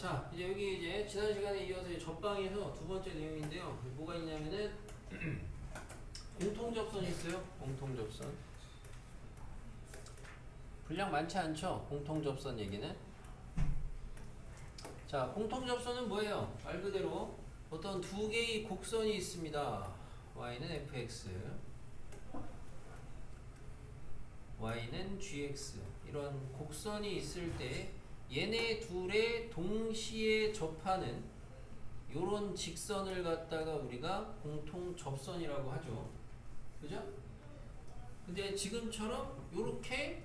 자, 이제 여기 이제 지난 시간에 이어서 이제 접방에서 두 번째 내용인데요. 뭐가 있냐면은 공통접선이 있어요. 공통접선. 분량 많지 않죠? 공통접선 얘기는. 자, 공통접선은 뭐예요? 말 그대로 어떤 두 개의 곡선이 있습니다. y는 fx, y는 gx. 이런 곡선이 있을 때 얘네 둘의 동시에 접하는 요런 직선을 갖다가 우리가 공통접선이라고 하죠. 그죠? 근데 지금처럼 요렇게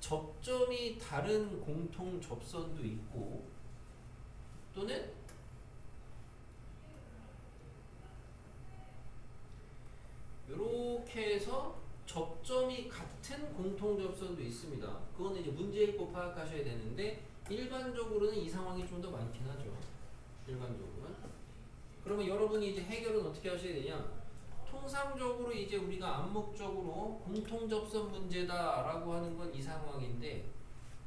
접점이 다른 공통접선도 있고, 또는 요렇게 해서 접점이 같은 공통접선도 있습니다. 그거는 이제 문제 읽고 파악하셔야 되는데, 일반적으로는 이 상황이 좀 더 많긴 하죠. 일반적으로는. 그러면 여러분이 이제 해결은 어떻게 하셔야 되냐? 통상적으로 이제 우리가 암묵적으로 공통접선 문제다라고 하는 건 이 상황인데,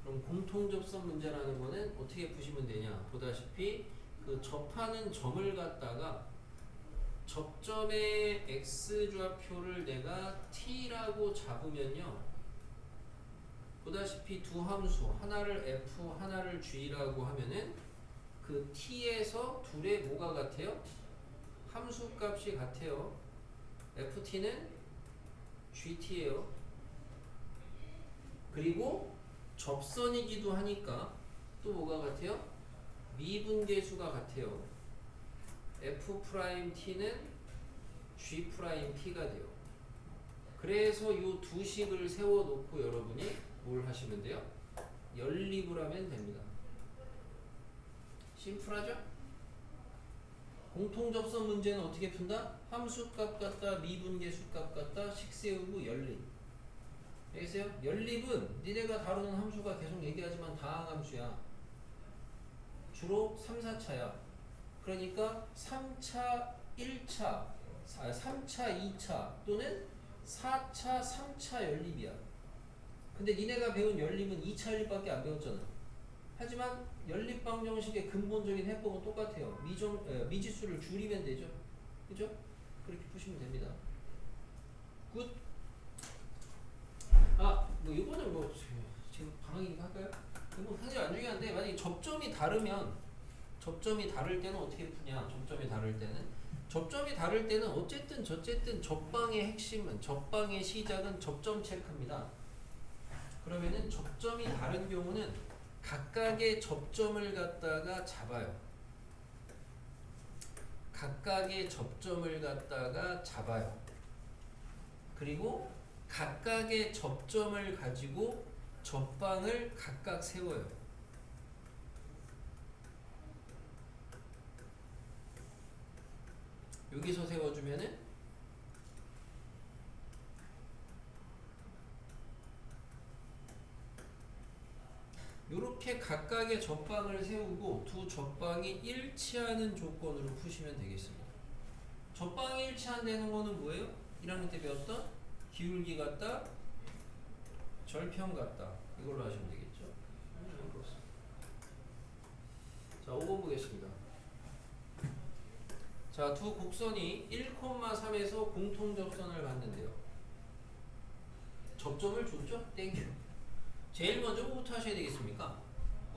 그럼 공통접선 문제라는 거는 어떻게 푸시면 되냐? 보다시피 그 접하는 점을 갖다가 접점의 x좌표를 내가 t라고 잡으면요, 보다시피 두 함수, 하나를 f, 하나를 g라고 하면은 그 t에서 둘의 뭐가 같아요? 함수 값이 같아요. ft는 gt예요. 그리고 접선이기도 하니까 또 뭐가 같아요? 미분계수가 같아요. f't는 g't가 돼요. 그래서 이 두 식을 세워놓고 여러분이 뭘 하시면 돼요? 연립을 하면 됩니다. 심플하죠? 공통접선 문제는 어떻게 푼다? 함수값 같다, 미분계수값 같다, 식 세우고 연립. 알겠어요? 연립은 니네가 다루는 함수가 계속 얘기하지만 다항함수야. 주로 3, 4차야. 그러니까 3차, 1차, 3차, 2차 또는 4차, 3차 연립이야. 근데 니네가 배운 연립은 2차 연립밖에 안 배웠잖아. 하지만 연립방정식의 근본적인 해법은 똑같아요. 미지수를 줄이면 되죠. 그죠? 그렇게 푸시면 됩니다. 굿. 뭐 이거는 뭐 지금 방학이니까 할까요? 이거 사실 안 중요한데, 만약에 접점이 다를 때는 어떻게 푸냐? 접점이 다를 때는 어쨌든 저쨌든 접방의 핵심은, 접방의 시작은 접점 체크입니다. 그러면은 접점이 다른 경우는 각각의 접점을 갖다가 잡아요. 그리고 각각의 접점을 가지고 접방을 각각 세워요. 여기서 세워주면은 요렇게 각각의 접방을 세우고 두 접방이 일치하는 조건으로 푸시면 되겠습니다. 접방이 일치한다는 거는 뭐예요? 1학년 때 배웠던 기울기 같다, 절편 같다, 이걸로 하시면 되겠죠. 자, 5번 보겠습니다. 자, 두 곡선이 1,3에서 공통접선을 갖는데요. 접점을 줬죠? 땡큐. 제일 먼저 뭐부터 하셔야 되겠습니까?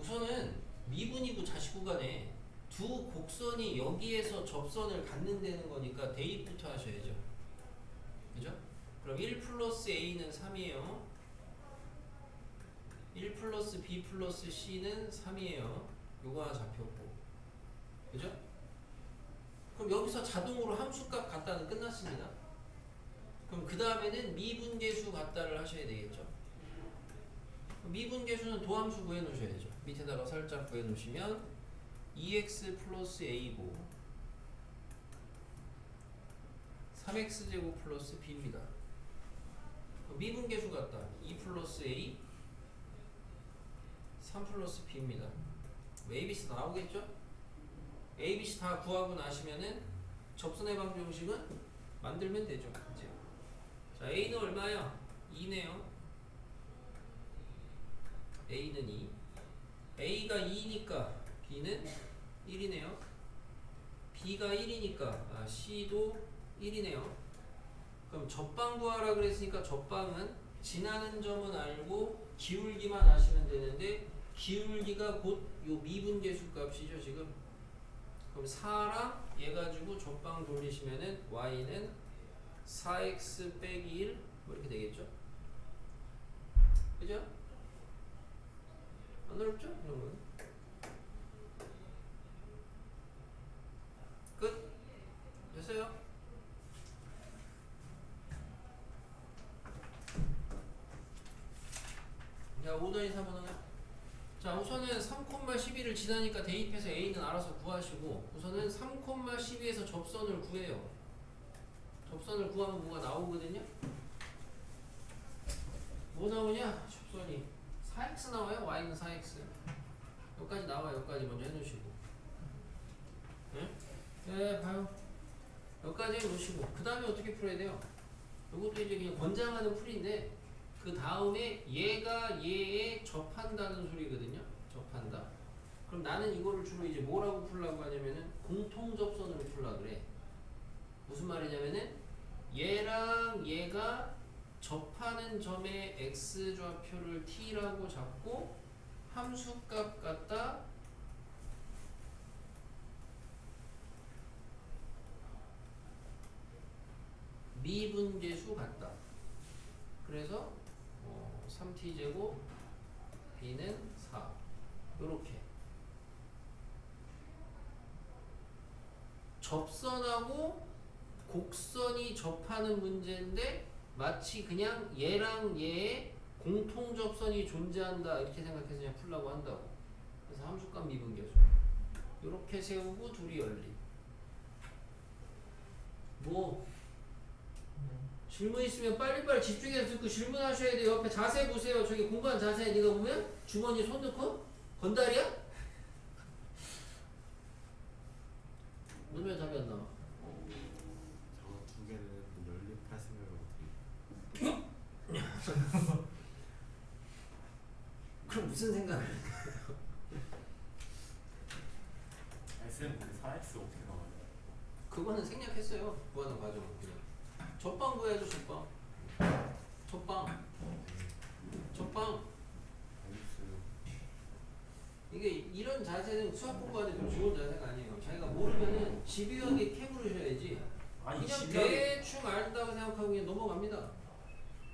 우선은 미분이고 자시구 간에 두 곡선이 여기에서 접선을 갖는다는 거니까 대입부터 하셔야죠. 그죠? 그럼 1 플러스 a는 3이에요. 1 플러스 b 플러스 c는 3이에요. 요거 하나 잡혔고. 그죠? 그럼 여기서 자동으로 함수값 갖다는 끝났습니다. 그럼 그 다음에는 미분계수 갖다를 하셔야 되겠죠. 미분계수는 도함수 구해 놓으셔야죠. 밑에다가 살짝 구해 놓으시면 2x 플러스 a고 3x제곱 플러스 b입니다. 미분계수 같다. 2 플러스 a 3 플러스 b입니다. ABC 나오겠죠? ABC 다 구하고 나시면은 접선의 방정식은 만들면 되죠. 이제. 자, A는 얼마야? 2네요. A는 2. A가 2니까 B는 1이네요. B가 1이니까 C도 1이네요. 그럼 접방 구하라 그랬으니까 접방은 지나는 점은 알고 기울기만 아시면 되는데 기울기가 곧 요 미분계수 값이죠 지금. 그럼 4랑 얘 가지고 접방 돌리시면은 y는 4x 빼기 1 뭐 이렇게 되겠죠? 그죠? 안 어렵죠? 이런 거는. 끝. 됐어요? 자, 5던 3번은 자, 우선은 3,12를 지나니까 대입해서 A는 알아서 구하시고 우선은 3,12에서 접선을 구해요. 접선을 구하면 뭐가 나오거든요? 뭐 나오냐? 접선이 4x 나와요? y는 4x 여기까지 나와요. 여기까지 먼저 해놓으시고 네? 네, 봐요. 여기까지 해놓으시고 그 다음에 어떻게 풀어야 돼요? 이것도 이제 그냥 권장하는 풀인데 그 다음에 얘가 얘에 접한다는 소리거든요. 접한다. 그럼 나는 이거를 주로 이제 뭐라고 풀라고 하냐면은 공통접선으로 풀라 그래. 무슨 말이냐면은 얘랑 얘가 접하는 점의 x좌표를 t라고 잡고 함수값 갖다 미분계수 같다. 그래서 3t제곱 b는 4 요렇게 접선하고 곡선이 접하는 문제인데 마치 그냥 얘랑 얘의 공통접선이 존재한다 이렇게 생각해서 그냥 풀라고 한다고. 그래서 함수값 미분계수 요렇게 세우고 둘이 열리. 뭐 질문 있으면 빨리빨리 집중해서 듣고 질문하셔야 돼요. 옆에 자세 보세요. 저기 공부한 자세 네가 보면 주머니에 손 넣고 건달이야? 오늘 왜 답이 안 나와? 저거 두 개는 연립할 생각을 못해. 그럼 무슨 생각을 해? 쌤 근데 4x 어떻게 나와요? 그거는 생략했어요. 구하는 과정은 그냥 접방 구해야죠. 접방 알겠어요. 이게 이런 자세는 수학 공부하는 데 좀 좋은 자세가 아니에요. 자기가 모르면은 집요하게 캐물으셔야지. 아니 그냥 집요하게 대충 안다고 생각하고 그냥 넘어갑니다.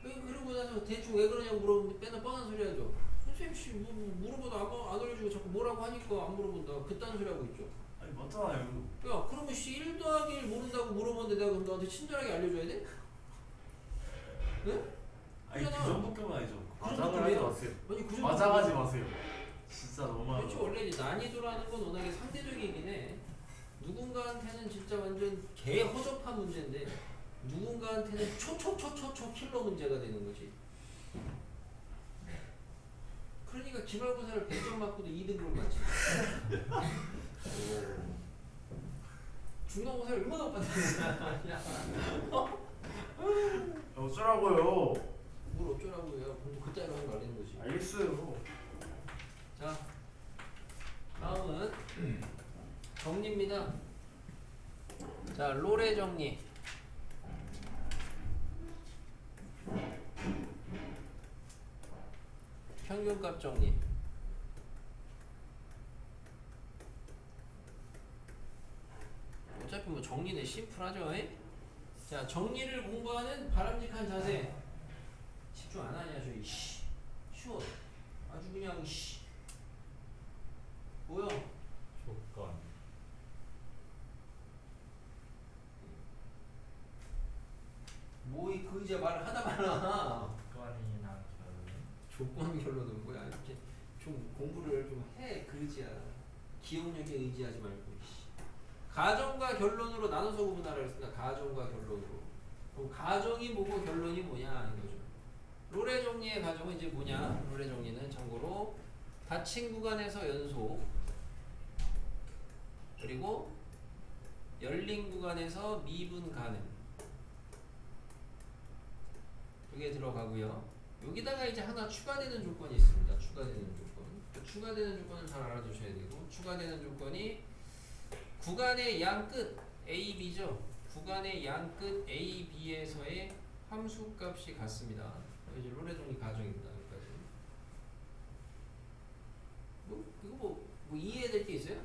그러고 나서 대충 왜 그러냐고 물어보면 맨날 뻔한 소리 하죠. 선생님 씨 물어봐도 안 알려주고 자꾸 뭐라고 하니까 안 물어본다. 그딴 소리 하고 있죠. 아니 맞잖아요. 야 그러면 씨 1 더하기 1 모른다고 물어보는데 내가 그럼 너한테 친절하게 알려줘야 돼? 네? 아니 그 그잖아. 정도까지는 아니죠. 그 맞아가지 정도까지야. 마세요. 아니 그 정도 맞아가지 마세요. 진짜 그렇지. 너무하다. 원래 이제 난이도라는 건 워낙에 상대적이긴 해. 누군가한테는 진짜 완전 개 허접한 문제인데 누군가한테는 초초초초초 킬러 문제가 되는 거지. 그러니까 기말고사를 100점 맞고도 2등급을 맞지. 중간고사를 얼마나 받았냐. 어쩌라고요? 뭘 어쩌라고요. 공부 그따위로 하면 말리는 거지. 알겠어요. 자, 다음은 정리입니다. 자, 롤의 정리. 평균값 정리. 어차피 뭐 정리는 심플하죠. 에? 자, 정리를 공부하는 바람직한 자세. 집중 안 하냐, 저 이씨. 쉬워. 아주 그냥 이씨. 뭐야? 조건. 뭐이 그 이제 말을 하다 말아. 조건이나 조건 결론은 뭐야? 이렇게 좀 공부를 좀 해. 그지야. 기억력에 의지하지 말고. 이씨. 가정과 결론으로 나눠서 구분하라 했습니다. 가정과 결론으로. 그럼 가정이 뭐고 결론이 뭐냐 이거죠. 롤의 정리의 가정은 이제 뭐냐? 롤의 정리는 참고로 닫힌 구간에서 연속 그리고 열린 구간에서 미분 가능 이게 들어가고요. 여기다가 이제 하나 추가되는 조건이 있습니다. 추가되는 조건. 추가되는 조건을 잘 알아두셔야 되고 추가되는 조건이 구간의 양 끝 A, B죠. 구간의 양 끝 A, B에서의 함수값이 같습니다. 이제 롤의 정리 가정입니다. 여기까지. 이거 뭐 이해해야 될 게 있어요?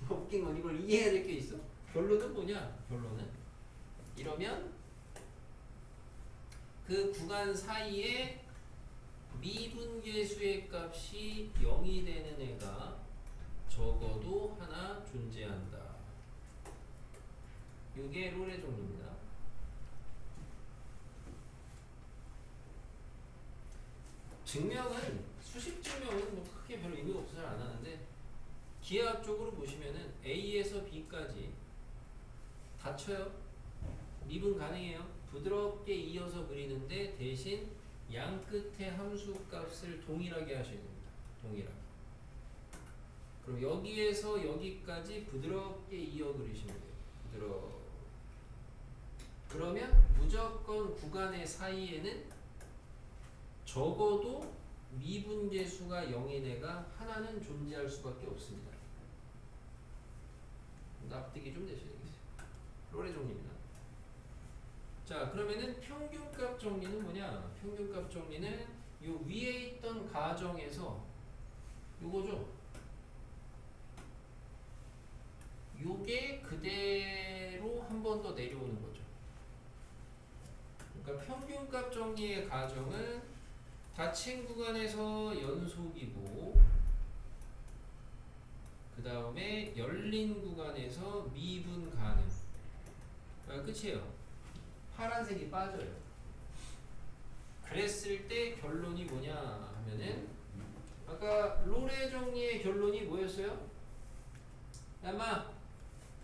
웃긴 건 이걸 이해해야 될 게 있어? 결론은 뭐냐? 결론은 이러면 그 구간 사이에 미분계수의 값이 0이 되는 애가 적어도 하나 존재한다. 이게 롤의 정리입니다. 증명은 수식 증명은 뭐 크게 별로 의미가 없어서 잘 안 하는데 기하학적으로 보시면은 A에서 B까지 다 쳐요. 미분 가능해요. 부드럽게 이어서 그리는데 대신 양 끝의 함수 값을 동일하게 하셔야 됩니다. 동일하게. 그럼 여기에서 여기까지 부드럽게 이어 그리시면 돼요. 부드럽게. 그러면 무조건 구간의 사이에는 적어도 미분계수가 0인 애가 하나는 존재할 수밖에 없습니다. 납득이 좀 되셔야 되겠어요. 롤의 정리입니다. 자, 그러면은 평균값 정리는 뭐냐? 평균값 정리는 요 위에 있던 가정에서 요거죠. 요게 그대로 한 번 더 내려오는 거죠. 그러니까 평균값 정리의 가정은 닫힌 구간에서 연속이고 그 다음에 열린 구간에서 미분 가능. 끝이에요. 파란색이 빠져요. 그랬을 때 결론이 뭐냐 하면은 아까 롤의 정리의 결론이 뭐였어요? 야마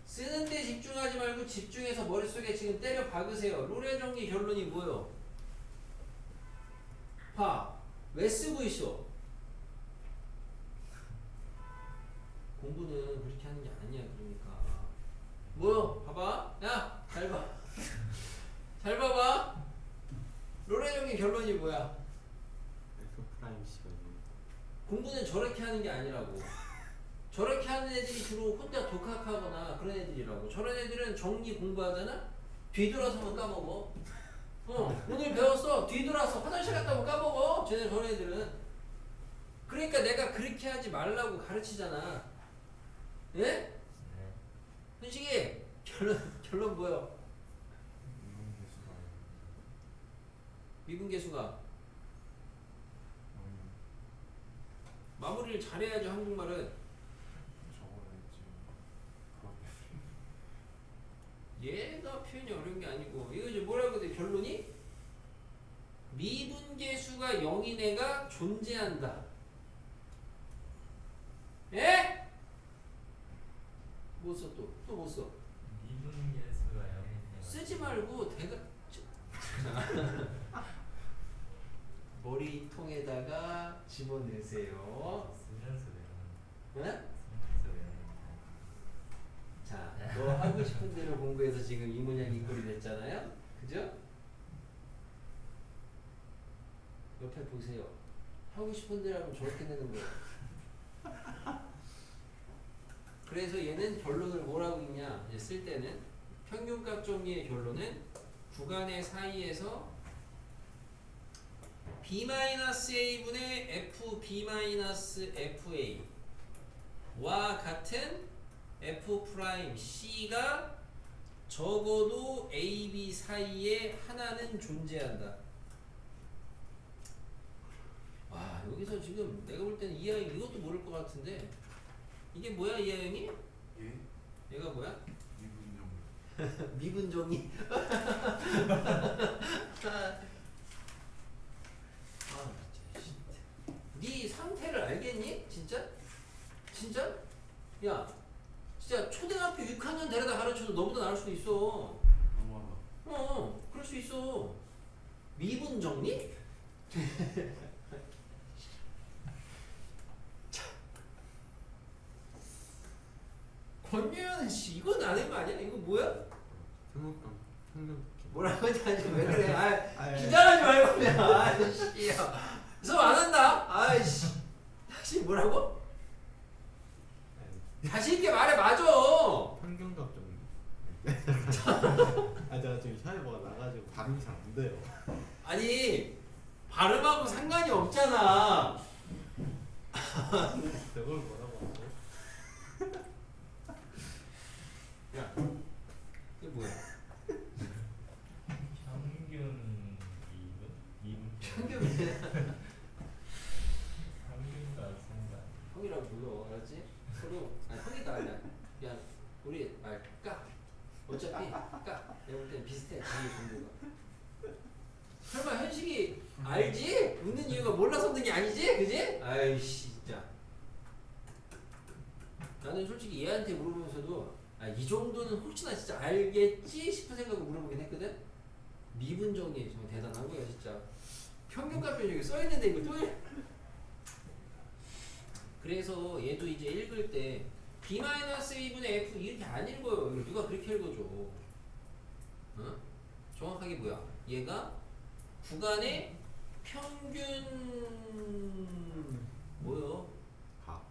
쓰는 데 집중하지 말고 집중해서 머릿속에 지금 때려 박으세요. 롤의 정리 결론이 뭐요? 봐. 왜 쓰고 있어? 공부는 그렇게 하는 게 아니야. 그러니까 뭐요? 봐봐. 야, 잘 봐. 잘 봐봐. 롤의 정리 결론이 뭐야? F 프라임 C가 있는. 공부는 저렇게 하는 게 아니라고. 저렇게 하는 애들이 주로 혼자 독학하거나 그런 애들이라고. 저런 애들은 정리 공부하잖아? 뒤돌아서만 까먹어. 오늘 배웠어. 뒤돌아서 화장실 갔다 오면 까먹어. 쟤네 저런 애들은. 그러니까 내가 그렇게 하지 말라고 가르치잖아. 예? 네. 현식이 결론 뭐야? 미분계수가 마무리를 잘해야죠. 한국말은 얘가 표현이 어려운 게 아니고 이거 이제 뭐라고 돼? 결론이 미분계수가 0인 애가 존재한다. 예? 못 써 또 못 써. 미분계수가 0인 쓰지 말고 대가 머리통에다가 집어넣으세요. 쓰면서 외우는. 네? 쓰면서 외우는. 자, 너 하고 싶은 대로 공부해서 지금 이 문양 이 꼴이 됐잖아요. 그죠? 옆에 보세요. 하고 싶은 대로 하면 저렇게 되는 거예요. 그래서 얘는 결론을 뭐라고 읽냐? 이제 쓸 때는 평균값 정리의 결론은 구간의 사이에서 B-A분의 FB-FA 와 같은 F'C가 적어도 AB 사이에 하나는 존재한다. 와, 여기서 지금 내가 볼 때는 이하영 이것도 모를 것 같은데 이게 뭐야 이하영이? 예? 얘가 뭐야? 미분용. 미분종이. 네 상태를 알겠니? 진짜? 진짜? 야, 진짜 초등학교 6학년 데려다 가르쳐도 너보다 나을 수도 있어. 너무하다. 그럴 수 있어. 미분 정리? 권유현 씨, 이건 아닌 거 아니야? 이거 뭐야? 평균. 뭐라고 하지? 왜 그래? 기자하지 말고 그냥. 아이씨. 수업 안 한다. 아이씨. 뭐라고? 아니, 자신 있게 말해. 맞아. 평균값 정리. 아 제가 지금 혀에 뭐가 나가지고 발음이 잘 안 돼요. 아니 발음하고 상관이 없잖아. 저걸 뭐라고 하죠? 야, 이게 뭐야? 평균 2분? 평균 평균과 상관. 형이라고 불러, 알았지? 서로 아니 형이다 아니야. 야, 우리 말 까. 어차피 까. 내가 볼 땐 비슷해. 자기 정도가. 설마 현식이 알지? 웃는 이유가 몰라서 웃는 게 아니지? 그지? 아이씨 진짜. 나는 솔직히 얘한테 물어보면서도 아, 이 정도는 혹시나 진짜 알겠지 싶은 생각을 물어보긴 했거든. 미분 정리 정말 대단한 거야 진짜. 평균값 변형이 써있는데 이거 또 그래서 얘도 이제 읽을 때 B-2분의 F 이렇게 안 읽어요. 이거 누가 그렇게 읽어줘. 어? 정확하게 뭐야? 얘가 구간의 평균 뭐요? 가.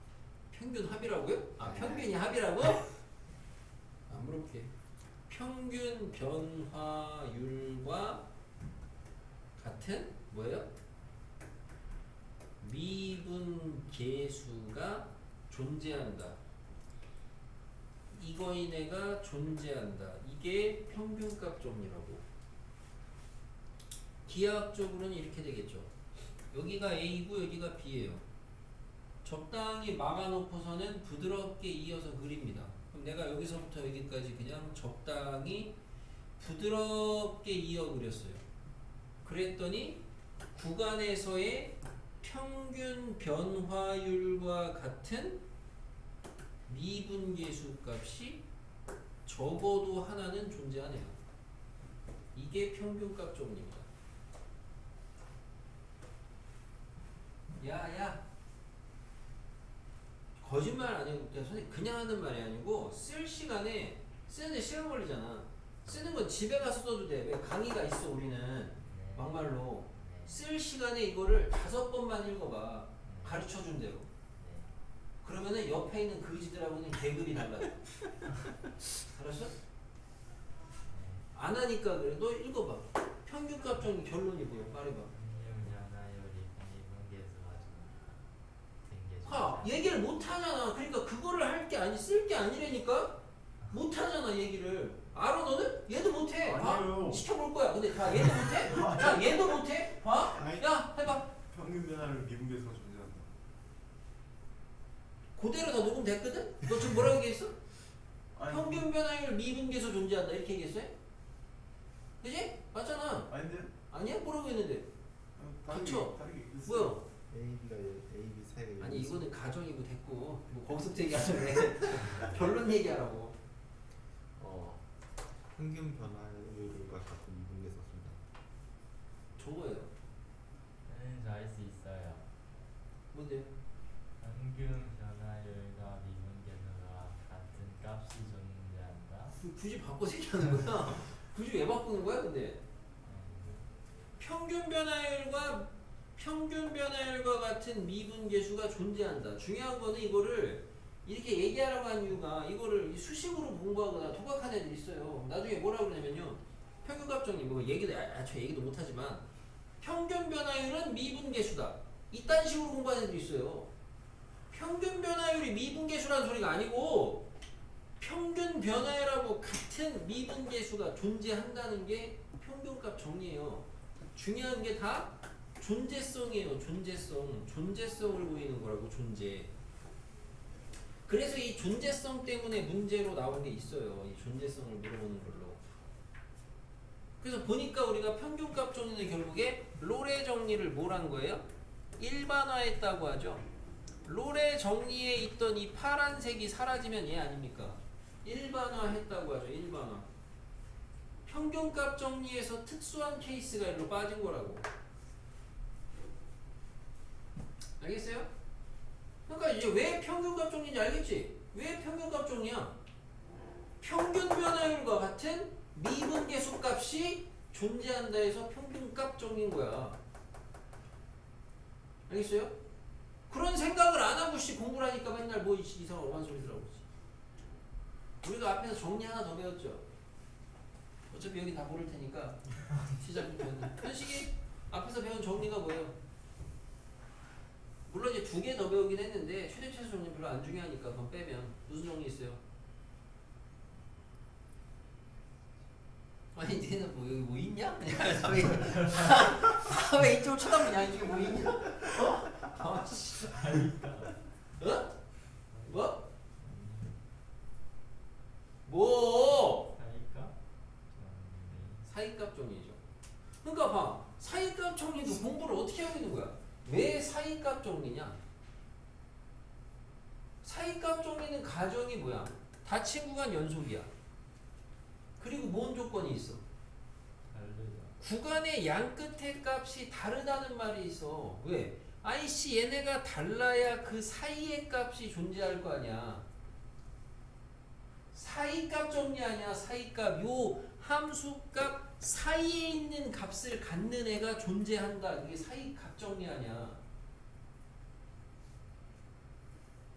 평균 합이라고요? 아 평균이 합이라고? 안 물어볼게. 평균 변화율과 같은 뭐예요? 미분 계수가 존재한다. 이거인애가 존재한다. 이게 평균값 정리라고. 기하학적으로는 이렇게 되겠죠. 여기가 A고 여기가 B예요. 적당히 막아놓고서는 부드럽게 이어서 그립니다. 그럼 내가 여기서부터 여기까지 그냥 적당히 부드럽게 이어 그렸어요. 그랬더니 구간에서의 평균 변화율과 같은 미분계수 값이 적어도 하나는 존재하네요. 이게 평균값 정리입니다. 야야 거짓말 아니고 선생님 그냥 하는 말이 아니고 쓸 시간에 쓰는데 시간 걸리잖아. 쓰는 건 집에 가서 써도 돼. 왜 강의가 있어 우리는 네. 막말로 네. 쓸 시간에 이거를 5번만 읽어봐. 가르쳐준 대로. 네. 그러면은 옆에 있는 그지들하고는 계급이 달라져. 알았어? 안 하니까 그래. 너 읽어봐. 평균값 정리 결론이 뭐야? 말해봐. 평균 변화율이 미분계수가 생겨서. 얘기를 못 하잖아. 그러니까 그거를 할 게 아니 쓸 게 아니라니까. 못 하잖아 얘기를. 알아 너는? 얘도 못해. 아니에요. 봐. 시켜볼 거야. 근데 자 얘도 못해. 자 얘도 못해. 봐. 아니. 야 해봐. 평균 변화를 미분계수가 존재한다. 그대로 다 녹음됐거든? 너 지금 뭐라고 얘기했어? 평균 변화율 미분계수 존재한다 이렇게 얘기했어요? 그지? 맞잖아. 아닌데? 아니야? 뭐라고 했는데? 닥쳐. 다르게 뭐야? A가 A, B 사이가 아니 이거는 가정이고 됐고 뭐 거기서부터 얘기하면 왜 결론 얘기하라고. 평균 변화율과 같은 미분계수 쓴다. 저거예요. 저는 수 있어요. 뭔데요? 평균 변화율과 미분계수가 같은 값이 존재한다. 굳이 바꿔 얘기하는 거야? 굳이 왜 바꾸는 거야 근데? 평균 변화율과 같은 미분계수가 존재한다. 중요한 거는 이거를 이렇게 얘기하라고 한 이유가 이거를 수식으로 공부하거나 토박한 애들이 있어요. 나중에 뭐라고 그러냐면요. 평균값 정리 뭐 얘기도 저 얘기도 못하지만 평균 변화율은 미분계수다. 이딴 식으로 공부하는 애들이 있어요. 평균 변화율이 미분계수라는 소리가 아니고 평균 변화율하고 같은 미분계수가 존재한다는 게 평균값 정리예요. 중요한 게 다 존재성이에요. 존재성을 보이는 거라고. 존재. 그래서 이 존재성 때문에 문제로 나온 게 있어요. 이 존재성을 물어보는 걸로. 그래서 보니까 우리가 평균값 정리는 결국에 로레 정리를 뭐라는 거예요? 일반화했다고 하죠. 로레 정리에 있던 이 파란색이 사라지면 얘 아닙니까? 일반화했다고 하죠. 일반화. 평균값 정리에서 특수한 케이스가 일로 빠진 거라고. 알겠어요? 그러니까 이제 왜 평균값 정리인지 알겠지? 왜 평균값 정리야? 평균 변화율과 같은 미분계수 값이 존재한다 해서 평균값 정리인 거야. 알겠어요? 그런 생각을 안 하고 씨 공부를 하니까 맨날 뭐 이상한 오만 소리더라고. 우리도 앞에서 정리 하나 더 배웠죠. 어차피 여기 다 모를 테니까 시작부터는 현식이 앞에서 배운 정리가 뭐예요? 물론 이제 2개 더 배우긴 했는데 최대 최소 정리 별로 안 중요하니까 그건 빼면 무슨 정리 있어요? 아니 니는 뭐 여기 뭐 있냐? 왜 이쪽을 쳐다보냐? 이게 뭐 있냐? 어? 아 씨. 어? 뭐? 뭐? 사이값 정리죠. 그러니까 봐. 사이값 정리도 공부를 어떻게 하고 있는 거야? 왜 사이값 정리냐? 사이값 정리는 가정이 뭐야? 닫힌 구간 연속이야. 그리고 뭔 조건이 있어? 구간의 양 끝의 값이 다르다는 말이 있어. 왜? 아이씨 얘네가 달라야 그 사이의 값이 존재할 거 아니야. 사이값 정리하냐? 사이값. 요 함수값 사이에 있는 값을 갖는 애가 존재한다. 그게 사이값 정리하냐?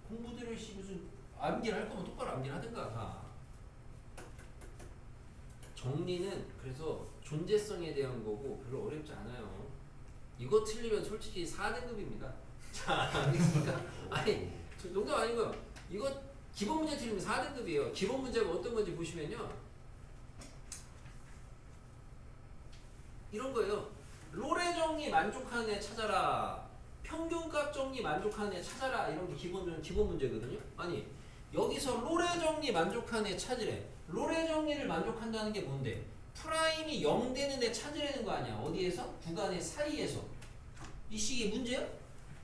공부들을 무슨 암기를 할 거면 똑바로 암기를 하든가 다. 정리는 그래서 존재성에 대한 거고 별로 어렵지 않아요. 이거 틀리면 솔직히 4등급입니다. 자, 알겠습니까? 아니, 농담 아니고요. 이거 기본 문제 틀리면 4등급이에요. 기본 문제가 어떤 건지 보시면요. 이런 거예요. 로레 정리 만족하는 애 찾아라. 평균값 정리 만족하는 애 찾아라. 이런 게 기본 문제거든요. 아니, 여기서 로레 정리 만족하는 애 찾으래. 로레 정리를 만족한다는 게 뭔데? 프라임이 0 되는 애 찾으라는 거 아니야. 어디에서? 구간의 사이에서. 이 식이 문제야?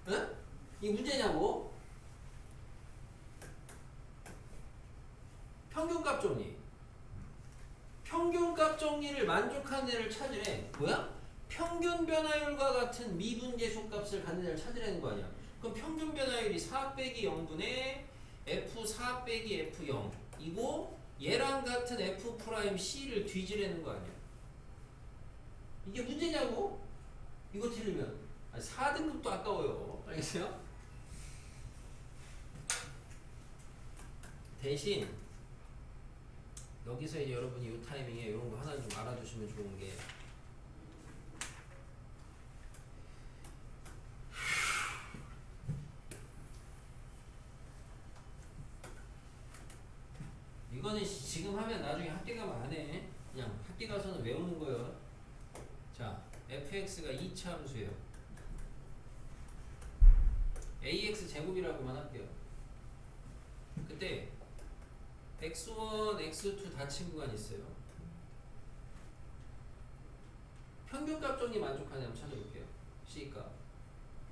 응? 이게 문제냐고? 평균값 정리. 평균값 정리를 만족하는 애를 찾으래. 뭐야? 평균 변화율과 같은 미분계수 값을 갖는 애를 찾으라는 거 아니야. 그럼 평균 변화율이 4 빼기 0분의 F4 빼기 F0 이고 얘랑 같은 F 프라임 C를 뒤지라는 거 아니야. 이게 문제냐고? 이거 틀리면 4등급도 아까워요. 알겠어요? 대신 여기서 이제 여러분이 이 타이밍에 이런 거 하나 좀 알아두시면 좋은 게 이거는 지금 하면 나중에 학교 가면 안 해. 그냥 학교 가서는 외우는 거예요. 자, fx가 2차 함수예요. ax 제곱이라고만 할게요. 그때 x1, x2 닫힌 구간이 있어요. 평균값 정리 만족하냐 한번 찾아볼게요. C값.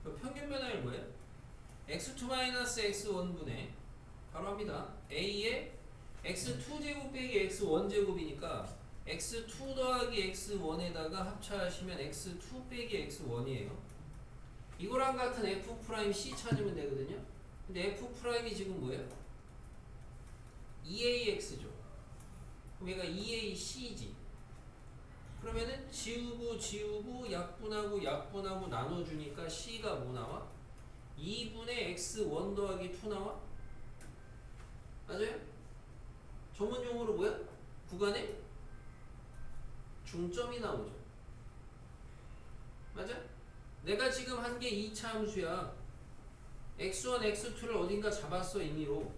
그럼 평균 변화율 뭐예요? x2-x1분의 바로 합니다. a의 x2제곱 빼기 x1제곱이니까 x2 더하기 x1에다가 합차하시면 x2 빼기 x1이에요. 이거랑 같은 f'C 찾으면 되거든요. 근데 f'이 지금 뭐예요? 2ax죠. 그럼 얘가 2ac지. 그러면은 지우고 약분하고 나눠주니까 c가 뭐 나와? 2분의 x1 더하기 2 나와? 맞아요? 전문 용어로 뭐야? 구간에 중점이 나오죠. 맞아? 내가 지금 한 게 2차 함수야. x1, x2를 어딘가 잡았어 임의로.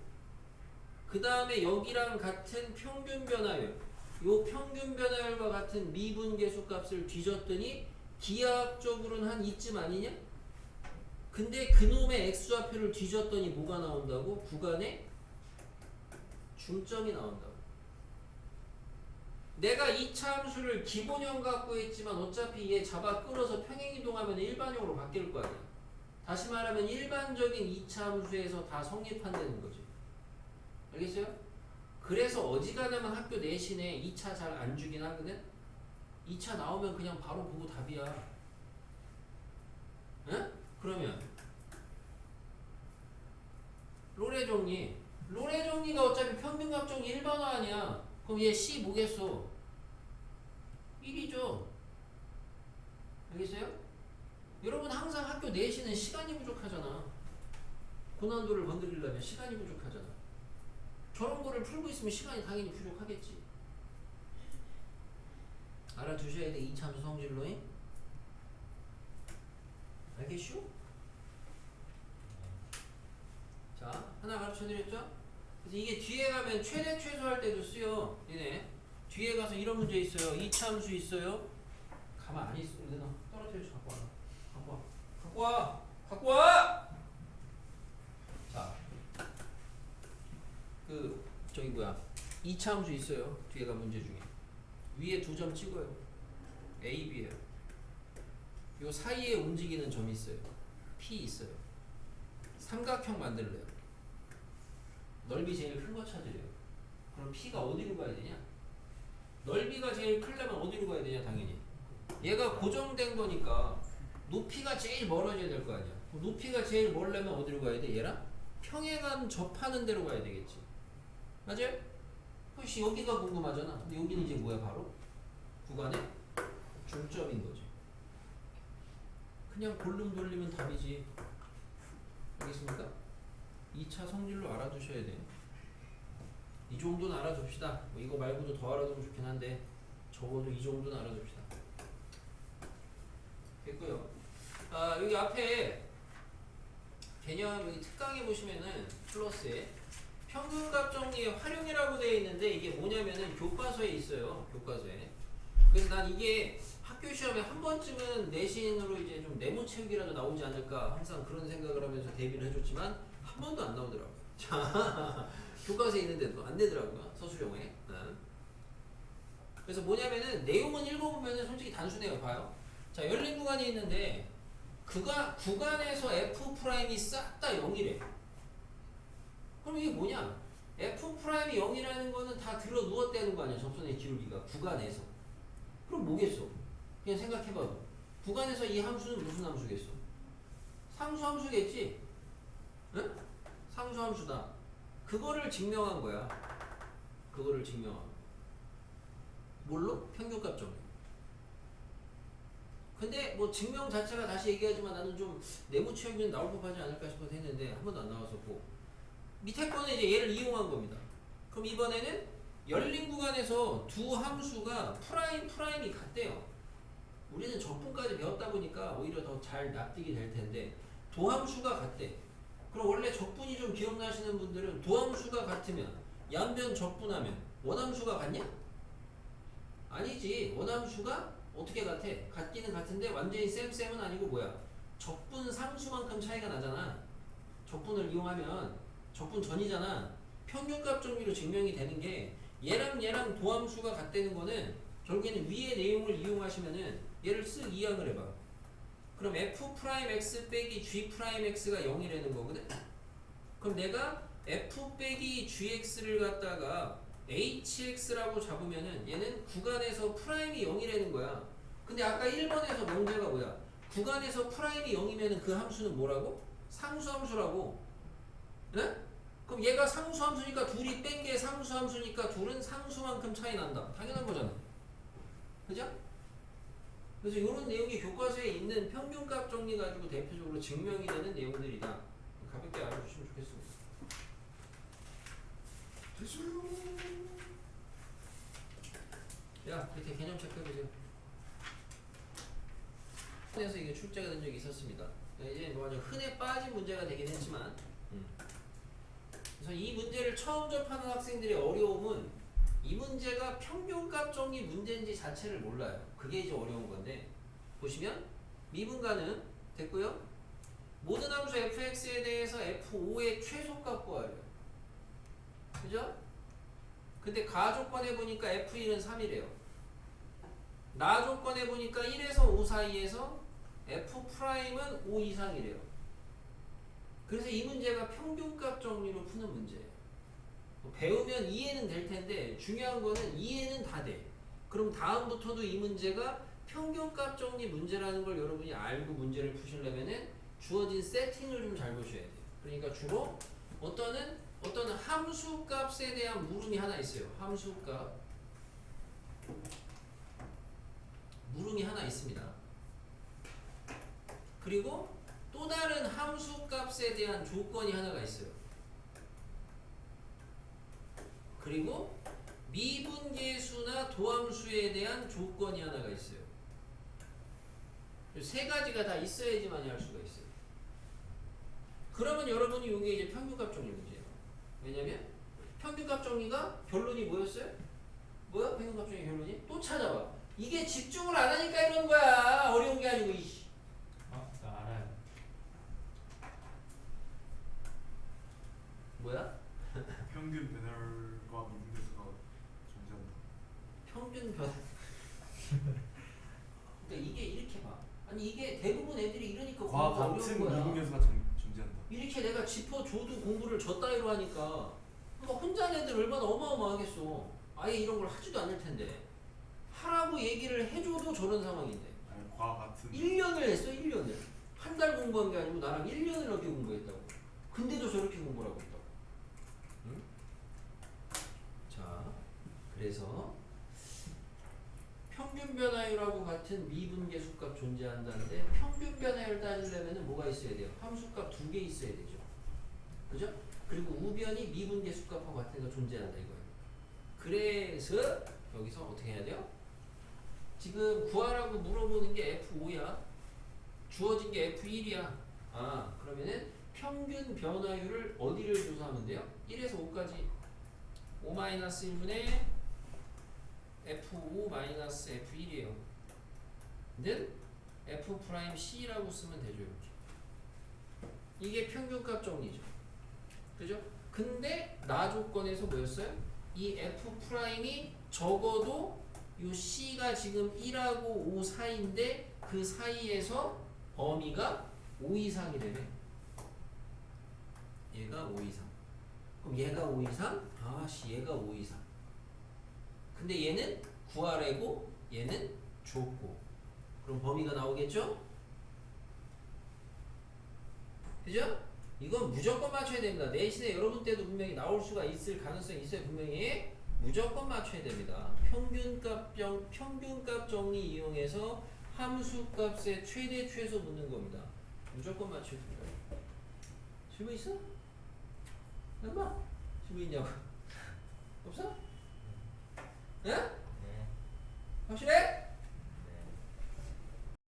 그 다음에 여기랑 같은 평균 변화율, 요 평균 변화율과 같은 미분계수 값을 뒤졌더니 기하학적으로는 한 이쯤 아니냐? 근데 그놈의 x좌표를 뒤졌더니 뭐가 나온다고? 구간에 중점이 나온다고. 내가 2차 함수를 기본형 갖고 있지만 어차피 얘 잡아 끌어서 평행이동하면 일반형으로 바뀔 거 아니야. 다시 말하면 일반적인 2차 함수에서 다 성립한다는 거지. 알겠어요? 그래서 어지간하면 학교 내신에 2차 잘 안 주긴 하거든? 2차 나오면 그냥 바로 보고 답이야. 응? 그러면 로레 정리. 로레 정리가 어차피 평균값 정리 일반화 아니야. 그럼 얘 C 뭐겠어? 1이죠. 알겠어요? 여러분 항상 학교 내신은 시간이 부족하잖아. 고난도를 건드리려면 시간이 부족하잖아. 저런 거를 풀고 있으면 시간이 당연히 부족하겠지. 알아두셔야 돼. 이참수 성질로잉. 알겠슈? 자, 하나 가르쳐드렸죠? 그래서 이게 뒤에 가면 최대 최소 할 때도 쓰여. 얘네 뒤에 가서 이런 문제 있어요. 이참수 있어요. 가만 안 있어. 내가 떨어뜨려서 갖고 와. 갖고 와. 갖고 와. 자, 그 저기 뭐야? 이차함수 있어요. 뒤에 가 문제 중에 위에 2점 찍어요. A, B예요. 요 사이에 움직이는 점이 있어요. P 있어요. 삼각형 만들래요. 넓이 제일 큰 거 찾으래요. 그럼 P가 어디로 가야 되냐? 넓이가 제일 크려면 어디로 가야 되냐? 당연히 얘가 고정된 거니까 높이가 제일 멀어져야 될 거 아니야. 높이가 제일 멀려면 어디로 가야 돼? 얘랑 평행한 접하는 데로 가야 되겠지. 맞아요? 혹시 여기가 궁금하잖아. 근데 여기는 이제 뭐야? 바로 구간의 중점인 거지. 그냥 골룸 돌리면 답이지. 알겠습니까? 2차 성질로 알아두셔야 돼요. 이 정도는 알아둡시다. 뭐 이거 말고도 더 알아두면 좋긴 한데 적어도 이 정도는 알아둡시다. 됐고요. 아, 여기 앞에 개념 여기 특강에 보시면은 플러스에 평균값 정리의 활용이라고 되어 있는데 이게 뭐냐면은 교과서에 있어요. 교과서에. 그래서 난 이게 학교 시험에 한 번쯤은 내신으로 이제 좀 네모 채우기라도 나오지 않을까 항상 그런 생각을 하면서 대비를 해줬지만 한 번도 안 나오더라고요. 자, 교과서에 있는데도 안 되더라고요. 서술형에. 그래서 뭐냐면은 내용은 읽어보면은 솔직히 단순해요. 봐요. 자, 열린 구간이 있는데 구간에서 F'이 싹 다 0이래. 그럼 이게 뭐냐? F'이 0이라는 거는 다 들어 누웠다는 거 아니야. 접선의 기울기가 구간에서. 그럼 뭐겠어? 그냥 생각해봐도 구간에서 이 함수는 무슨 함수겠어? 상수함수겠지? 응? 상수함수다. 그거를 증명한 거야. 그거를 증명한 거. 뭘로? 평균값 정리. 근데 뭐 증명 자체가 다시 얘기하지만 나는 좀 네모 채우기는 나올 법하지 않을까 싶어서 했는데 한 번도 안 나왔었고 밑에 거는 이제 얘를 이용한 겁니다. 그럼 이번에는 열린 구간에서 두 함수가 프라임이 같대요. 우리는 적분까지 배웠다 보니까 오히려 더 잘 납득이 될 텐데 도함수가 같대. 그럼 원래 적분이 좀 기억나시는 분들은 도함수가 같으면 양변 적분하면 원함수가 같냐? 아니지. 원함수가 어떻게 같아? 같기는 같은데 완전히 쌤은 아니고 뭐야? 적분 상수만큼 차이가 나잖아. 적분을 이용하면 적분 전이잖아. 평균값 정리로 증명이 되는 게 얘랑 도함수가 같다는 거는 결국에는 위의 내용을 이용하시면은 얘를 쓱 이항을 해봐. 그럼 F'X 빼기 G'X가 0이라는 거거든? 그럼 내가 F 빼기 Gx를 갖다가 HX라고 잡으면은 얘는 구간에서 프라임이 0이라는 거야. 근데 아까 1번에서 문제가 뭐야? 구간에서 프라임이 0이면은 그 함수는 뭐라고? 상수함수라고. 네? 그럼 얘가 상수함수니까 둘이 뺀 게 상수함수니까 둘은 상수만큼 차이 난다. 당연한 거잖아. 그죠? 그래서 이런 내용이 교과서에 있는 평균값 정리 가지고 대표적으로 증명이 되는 내용들이다. 가볍게 알아주시면 좋겠습니다. 야, 밑에 개념 체크해보세요. 그래서 이게 출제가 된 적이 있었습니다. 이제 뭐 아주 흔해 빠진 문제가 되긴 했지만 그래서 이 문제를 처음 접하는 학생들의 어려움은 이 문제가 평균값 정리 문제인지 자체를 몰라요. 그게 이제 어려운 건데 보시면 미분가는 됐고요. 모든 함수 fx에 대해서 f5의 최소값 구하래요. 그죠? 근데 가조건에 보니까 f1은 3이래요. 나조건에 보니까 1에서 5 사이에서 f'은 5 이상이래요. 그래서 이 문제가 평균값 정리로 푸는 문제예요. 배우면 이해는 될 텐데 중요한 거는 이해는 다 돼. 그럼 다음부터도 이 문제가 평균값 정리 문제라는 걸 여러분이 알고 문제를 푸시려면은 주어진 세팅을 좀 잘 보셔야 돼요. 그러니까 주로 어떤 함수값에 대한 물음이 하나 있어요. 함수값 물음이 하나 있습니다. 그리고 또 다른 함수 값에 대한 조건이 하나가 있어요. 그리고 미분계수나 도함수에 대한 조건이 하나가 있어요. 세 가지가 다 있어야지만 할 수가 있어요. 그러면 여러분이 이게 이제 평균값 정리 문제예요. 왜냐면 평균값 정리가 결론이 뭐였어요? 뭐야? 평균값 정리 결론이? 또 찾아봐. 이게 집중을 안 하니까 이런 거야. 어려운 게 아니고 이씨. 저 알아요. 뭐야? 평균 배열과 미분계수가 존재한다. 평균 변. 그러니까 이게 이렇게 봐. 아니 이게 대부분 애들이 이러니까 과 공부가 어려운 같은 거야. 미분계수가 존재한다. 이렇게 내가 짚어줘도 공부를 저 따위로 하니까 그러니까 혼자 하는 애들 얼마나 어마어마하겠어. 아예 이런 걸 하지도 않을 텐데 하라고 얘기를 해줘도 저런 상황인데 아니 과 같은 1년을 했어. 1년을 한 달 공부한 게 아니고 나랑 1년을 넘게 공부했다고. 근데도 저렇게 공부를 하고 있다고. 응? 자 그래서 평균 변화율하고 같은 미분계수값 존재한다는데 평균 변화율 따지려면 뭐가 있어야 돼요? 함수값 2개 있어야 되죠. 그죠? 그리고 우변이 미분계수값하고 같은 거 존재한다 이거예요. 그래서 여기서 어떻게 해야 돼요? 지금 구하라고 물어보는 게 F5야. 주어진 게 F1이야. 아 그러면은 평균 변화율을 어디를 조사하면 돼요? 1에서 5까지 5-1분의 F5-F1이에요. 는 F'C라고 쓰면 되죠. 이렇게. 이게 평균값 정리죠. 그죠? 근데 나 조건에서 뭐였어요? 이 F'이 적어도 요 C가 지금 1하고 5 사이인데 그 사이에서 범위가 5 이상이 되네. 얘가 5 이상. 그럼 얘가 5 이상? 아씨 얘가 5 이상. 근데 얘는 구하래고 얘는 줬고. 그럼 범위가 나오겠죠? 그죠? 이건 무조건 맞춰야 됩니다. 내신에 여러분 때도 분명히 나올 수가 있을 가능성이 있어요. 분명히 무조건 맞춰야 됩니다. 평균값 정리 이용해서 함수값의 최대 최소 묻는 겁니다. 무조건 맞춰야 됩니다. 질문 있어? 엄마? 질문 있냐고? 없어? 네? 네. 확실해?